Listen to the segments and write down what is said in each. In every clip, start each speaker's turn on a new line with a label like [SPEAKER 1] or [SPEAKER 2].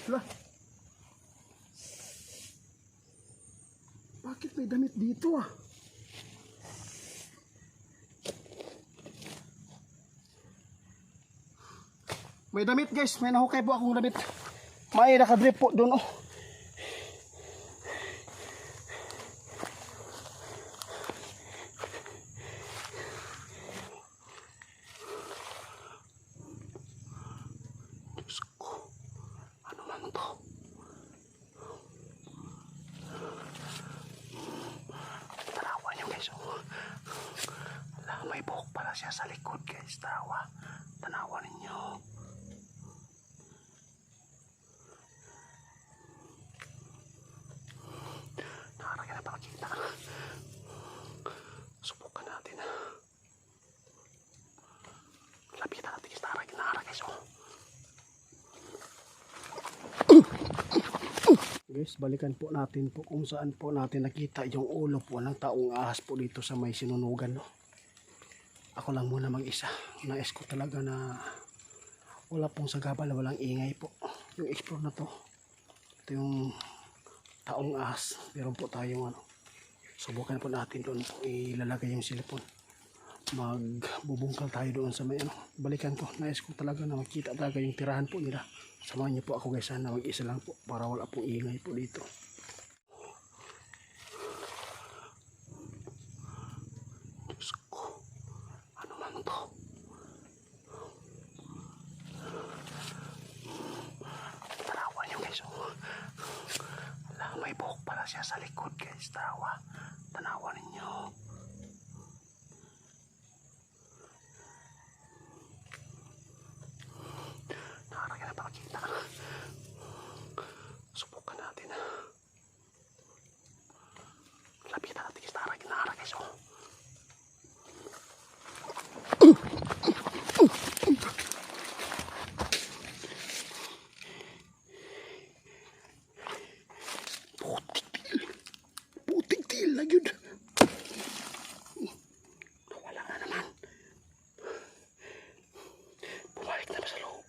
[SPEAKER 1] Lah. Bakit may damit dito ah? May damit guys, may nahukay po akong damit. May nakadrip po doon oh. Diyos ko, ano man to? Tarawa nyo guys oh. Ala, may buhok pala siya sa likod guys. Tarawa, tanawa ninyo. Nakaragyan na pakita. Subukan natin. Lapitan natin guys. Nakaragyan guys oh. Guys, balikan po natin po kung saan po natin nakita yung ulo po ng taong ahas po dito sa may sinunugan no. Ako lang muna mag-isa. Nais ko talaga na wala pong sagabal, walang ingay po. Yung explore na to. Ito yung taong ahas. Meron po tayong ano. Subukan po natin doon po ilalagay yung silipon. Magbubungkal tayo doon sa may ano. Balikan ko. Nais ko talaga na makita talaga yung tirahan po nila. Samahan niyo po ako guys na mag-isa lang po para wala pong ingay po dito. Diyos ko, ano man to? Tarawa niyo guys oh. Wala, may buhok pala siya sa likod guys. Tarawa, tanawa ninyo. Nakaragyan na pakita. Subukan natin. Lapitan natin guys. Nakaragyan guys oh. Putik-til na yun. Nawala nga naman. Bumalik naman sa loob.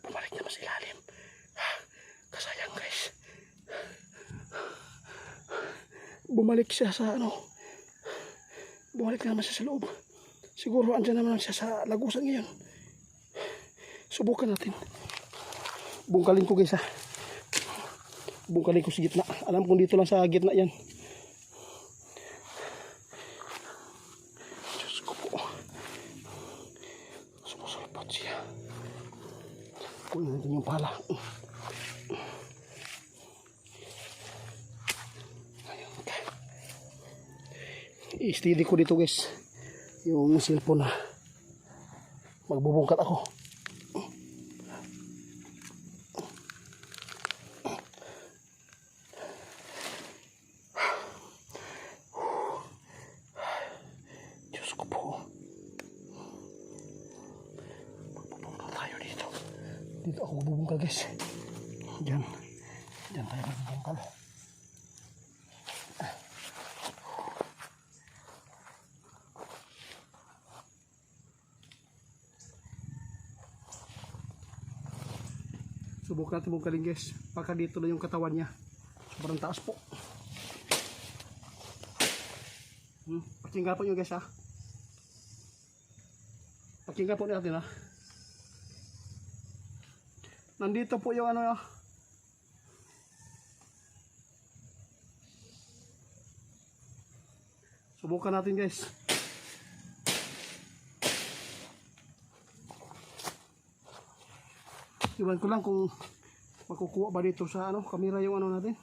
[SPEAKER 1] Bumalik naman sa ilalim. Kasayang guys. Bumalik siya sa ano. Bumalik naman siya sa loob. Siguro andyan naman siya sa lagusan ngayon. Subukan natin. Bungkalin ko guys ha. Bungkalin ko sa gitna. Alam kong dito lang sa gitna yan. Diyos ko po. Sumusulpat siya. Kunin natin yung pala. I-steady ko dito guys. Yung cellphone na. Magbubungkat ako. Diyos ko po. Magbubungkal tayo dito. Dito ako magbubungkal guys. Diyan. Diyan tayo magbubungkal. Subukan natin bungkalin guys. Baka dito na yung katawan niya. Sobrang taas po. Pakinggan po nyo guys ha. Pakinggan po natin ha. Nandito po yung ano. Subukan natin guys. Iwan ko lang kung makukuha ba dito sa ano, kamera yung ano natin.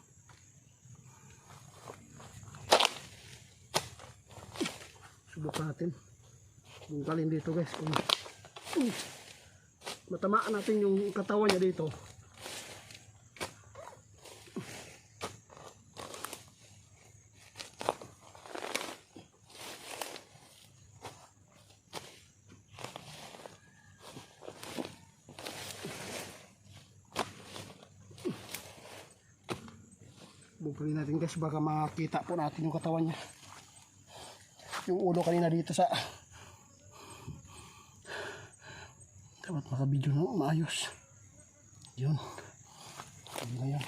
[SPEAKER 1] Subukan natin. Bungkalin dito guys. Matamaan natin yung katawan niya dito. Bungkalin natin guys, baka makita po natin yung katawan niya. Yung ulo kanina dito sa dapat makabidyo na maayos. Yun. Hindi na yan.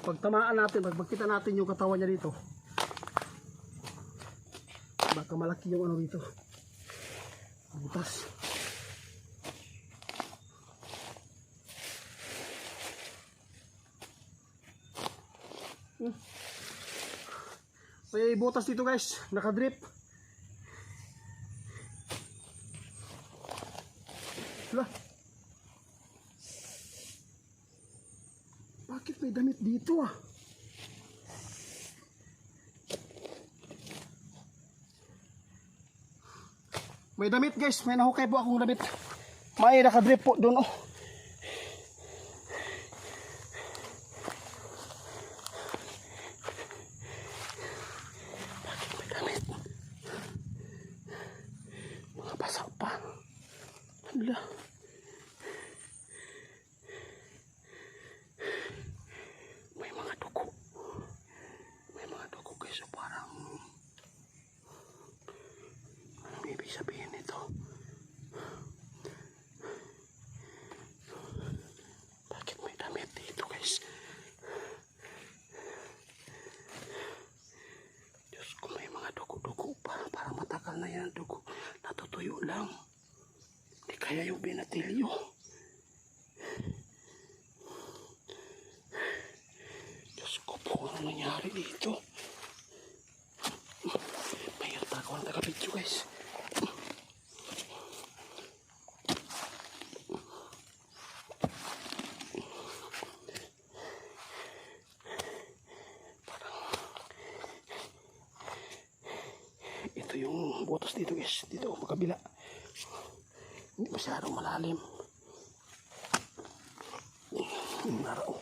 [SPEAKER 1] Pag tamaan natin, pag makita natin yung katawan niya dito, baka malaki yung ano dito. Butas. May butas dito guys, nakadrip. Hala. Bakit may damit dito ah? May damit guys, may nahukay po akong damit. May nakadrip po doon oh. Bakit may damit? Mga basa pa. Hala. May mga dugo. May mga dugo guys, so parang anong ibig sabihin nito? Bakit may damit dito guys? Diyos ko, may mga dugo-dugo pa. Parang matagal na yan ang dugo. Natutuyo lang. Hindi kaya yung binatilyo. Diyos ko po, ano nangyari dito? May tagawan taga-video guys. Ito yung butas dito guys. Dito makabila. Hindi masyadong malalim. Narao.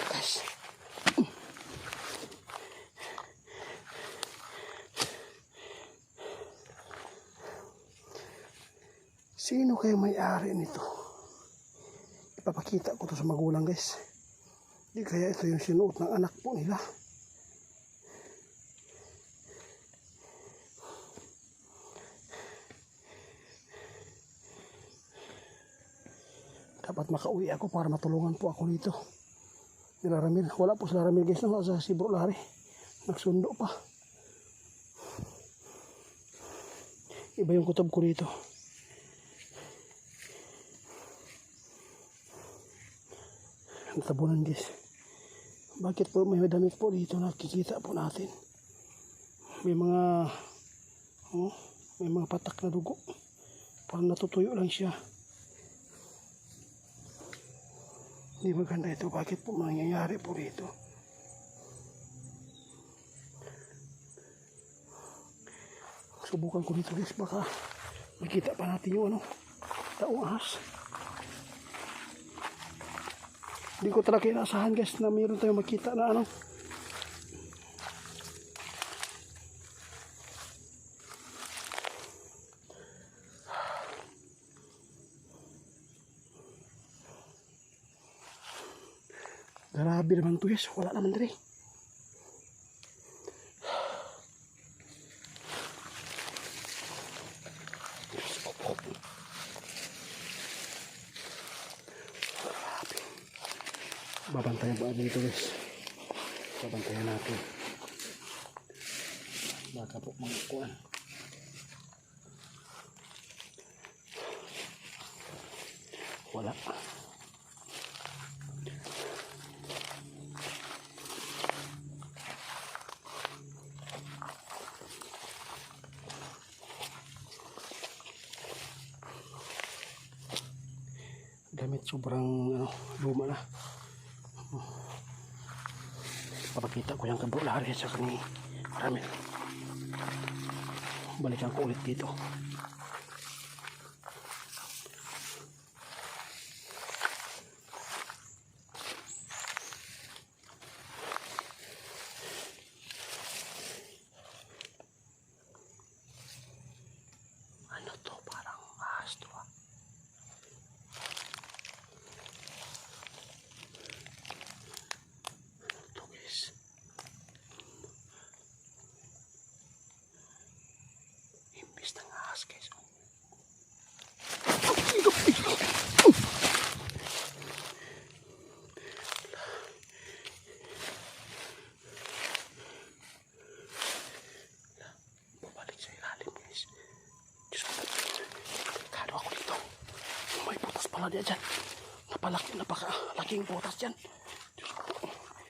[SPEAKER 1] Guys. Sino kaya may-ari nito? Ipapakita ko to sa magulang guys. Di kaya ito yung sinuot ng anak po nila. Dapat makauwi ako para matulungan po ako dito. Nila Ramil. Wala po sila Ramil guys. Nasa si Bro Larry. Nagsundo pa. Iba yung kutob ko dito. Ang tabunan guys. Bakit po may damit po dito nakikita po natin? May mga may mga patak na dugo. Parang natutuyo lang siya. Hindi maganda ito. Bakit po nangyayari po dito? Subukan ko dito guys. Baka makita pa natin yung ano, taong ahas. Hindi ko talaga inaasahan guys na mayroon tayong makita na ano. Grabe naman to guys. Wala naman dali. Babantayan ba dito guys? Babantayan natin. Baka po magkuhan. Wala. Gamit sobrang ano, luma na. Papakita ko yung Bro Larry sa kani Ramil. Balikan ko ulit dito. dyan. Napakalaking butas yan.